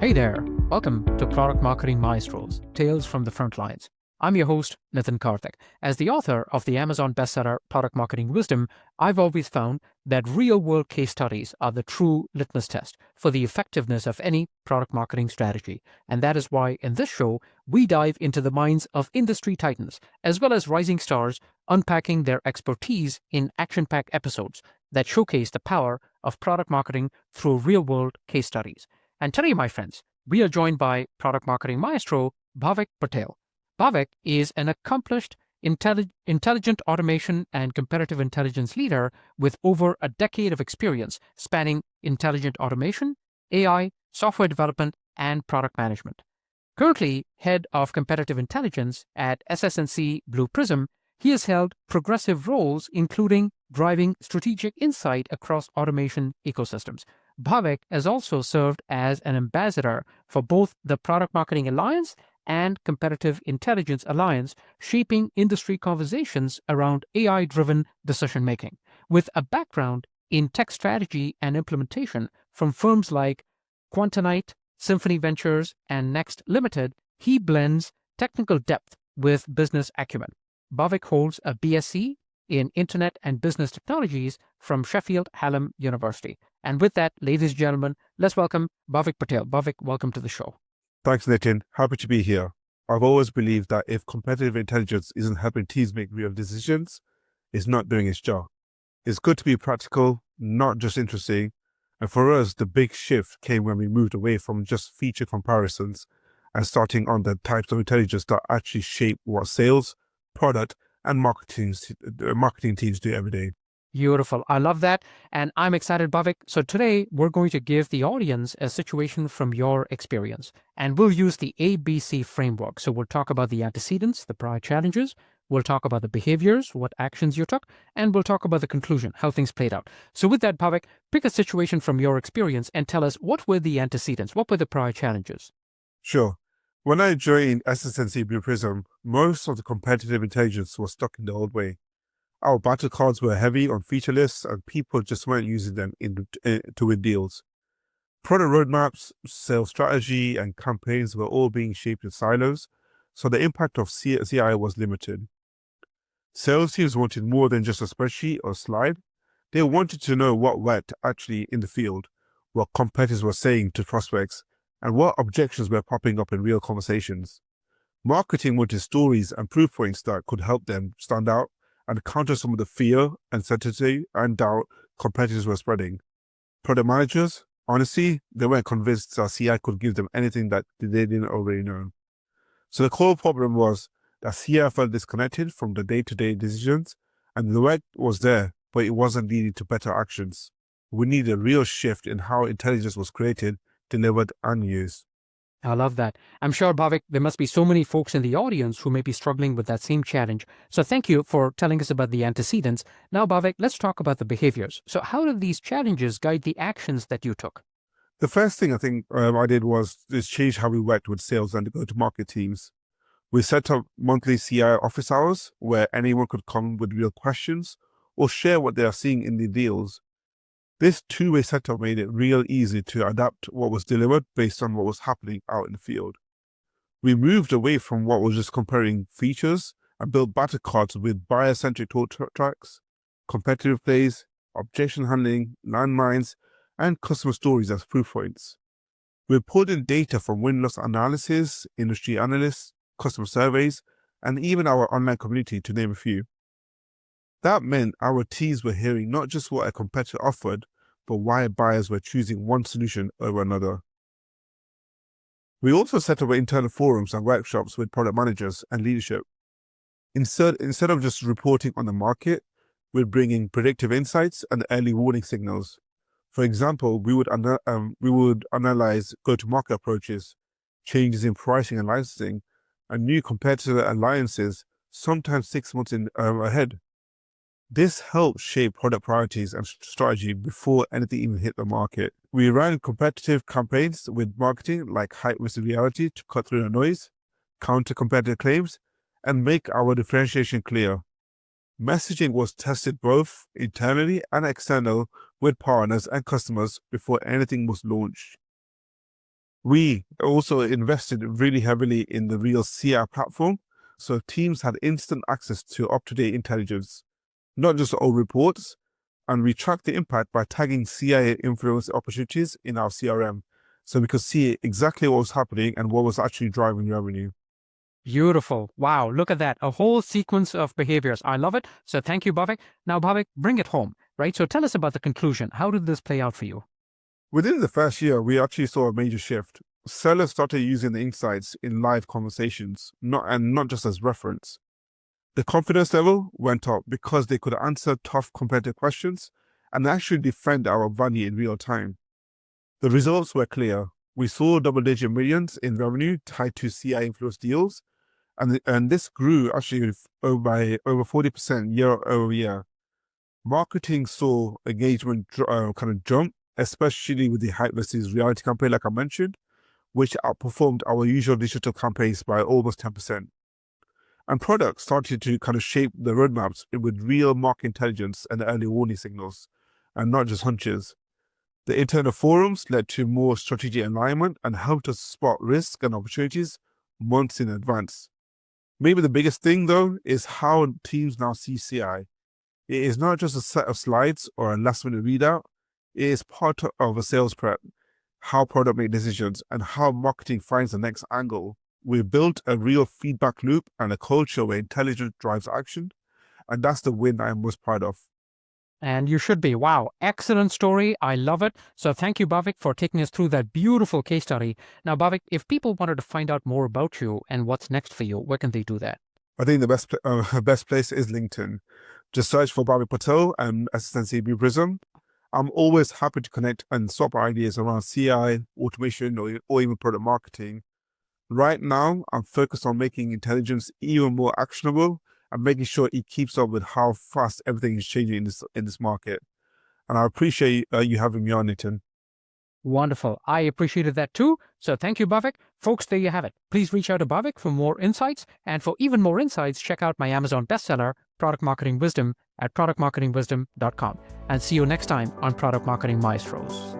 Hey there, welcome to Product Marketing Maestros, Tales from the Front Lines. I'm your host, Nitin Karthik. As the author of the Amazon bestseller Product Marketing Wisdom, I've always found that real-world case studies are the true litmus test for the effectiveness of any product marketing strategy. And that is why in this show, we dive into the minds of industry titans, as well as rising stars, unpacking their expertise in action-packed episodes that showcase the power of product marketing through real-world case studies. And today, my friends, we are joined by product marketing maestro Bhavik Patel. Bhavik is an accomplished intelligent automation and competitive intelligence leader with over a decade of experience spanning intelligent automation, AI, software development, and product management. Currently head of competitive intelligence at SSNC Blue Prism, he has held progressive roles including driving strategic insight across automation ecosystems. Bhavik has also served as an ambassador for both the Product Marketing Alliance and Competitive Intelligence Alliance, shaping industry conversations around AI-driven decision-making. With a background in tech strategy and implementation from firms like Quantanite, Symphony Ventures, and Next Limited, he blends technical depth with business acumen. Bhavik holds a BSc in Internet and Business Technologies from Sheffield Hallam University. And with that, ladies and gentlemen, let's welcome Bhavik Patel. Bhavik, welcome to the show. Thanks, Nitin. Happy to be here. I've always believed that if competitive intelligence isn't helping teams make real decisions, it's not doing its job. It's good to be practical, not just interesting. And for us, the big shift came when we moved away from just feature comparisons and starting on the types of intelligence that actually shape what sales, product, and marketing teams do every day. Beautiful. I love that. And I'm excited, Bhavik. So today we're going to give the audience a situation from your experience. And we'll use the ABC framework. So we'll talk about the antecedents, the prior challenges. We'll talk about the behaviors, what actions you took. And we'll talk about the conclusion, how things played out. So with that, Bhavik, pick a situation from your experience and tell us what were the antecedents? What were the prior challenges? Sure. When I joined SSNC Blue Prism, most of the competitive intelligence was stuck in the old way. Our battle cards were heavy on feature lists and people just weren't using them to win deals. Product roadmaps, sales strategy, and campaigns were all being shaped in silos, so the impact of CI was limited. Sales teams wanted more than just a spreadsheet or slide. They wanted to know what worked actually in the field, what competitors were saying to prospects, and what objections were popping up in real conversations. Marketing wanted stories and proof points that could help them stand out and counter some of the fear, uncertainty, and doubt competitors were spreading. Product managers, honestly, they weren't convinced that CI could give them anything that they didn't already know. So the core problem was that CI felt disconnected from the day-to-day decisions, and the work was there, but it wasn't leading to better actions. We need a real shift in how intelligence was created, delivered, and used. I love that. I'm sure, Bhavik, there must be so many folks in the audience who may be struggling with that same challenge. So thank you for telling us about the antecedents. Now, Bhavik, let's talk about the behaviors. So how did these challenges guide the actions that you took? The first thing I think I did was change how we worked with sales and the go-to-market teams. We set up monthly CI office hours where anyone could come with real questions or share what they are seeing in the deals. This two-way setup made it real easy to adapt what was delivered based on what was happening out in the field. We moved away from what was just comparing features and built battle cards with buyer-centric talk tracks, competitive plays, objection handling, landmines, and customer stories as proof points. We pulled in data from win-loss analysis, industry analysts, customer surveys, and even our online community, to name a few. That meant our teams were hearing not just what a competitor offered, but why buyers were choosing one solution over another. We also set up internal forums and workshops with product managers and leadership. Instead of just reporting on the market, we're bringing predictive insights and early warning signals. For example, we would analyze go-to-market approaches, changes in pricing and licensing, and new competitor alliances, sometimes 6 months ahead. This helped shape product priorities and strategy before anything even hit the market. We ran competitive campaigns with marketing like hype versus reality to cut through the noise, counter competitive claims, and make our differentiation clear. Messaging was tested both internally and external with partners and customers before anything was launched. We also invested really heavily in the real CI platform, so teams had instant access to up-to-date intelligence, not just old reports, and we tracked the impact by tagging CIA influence opportunities in our CRM, so we could see exactly what was happening and what was actually driving revenue. Beautiful. Wow, look at that. A whole sequence of behaviors. I love it. So thank you, Bhavik. Now, Bhavik, bring it home, right? So tell us about the conclusion. How did this play out for you? Within the first year, we actually saw a major shift. Sellers started using the insights in live conversations, not just as reference. The confidence level went up because they could answer tough competitive questions and actually defend our value in real time. The results were clear. We saw double-digit millions in revenue tied to CI influence deals, and this grew actually by over 40% year over year. Marketing saw engagement kind of jump, especially with the hype versus reality campaign, like I mentioned, which outperformed our usual digital campaigns by almost 10%. And products started to kind of shape the roadmaps with real market intelligence and early warning signals, and not just hunches. The internal forums led to more strategic alignment and helped us spot risks and opportunities months in advance. Maybe the biggest thing, though, is how teams now see CI. It is not just a set of slides or a last-minute readout. It is part of a sales prep, how product make decisions, and how marketing finds the next angle. We built a real feedback loop and a culture where intelligence drives action, and that's the win I'm most proud of. And you should be. Wow, excellent story. I love it. So thank you, Bhavik, for taking us through that beautiful case study. Now, Bhavik, if people wanted to find out more about you and what's next for you, where can they do that? I think the best place is LinkedIn. Just search for Bhavik Patel and SSNC Blue Prism. I'm always happy to connect and swap ideas around CI, automation, or even product marketing. Right now, I'm focused on making intelligence even more actionable and making sure it keeps up with how fast everything is changing in this market. And I appreciate you having me on, Nitin. Wonderful. I appreciated that too. So thank you, Bhavik. Folks, there you have it. Please reach out to Bhavik for more insights. And for even more insights, check out my Amazon bestseller, Product Marketing Wisdom, at productmarketingwisdom.com. And see you next time on Product Marketing Maestros.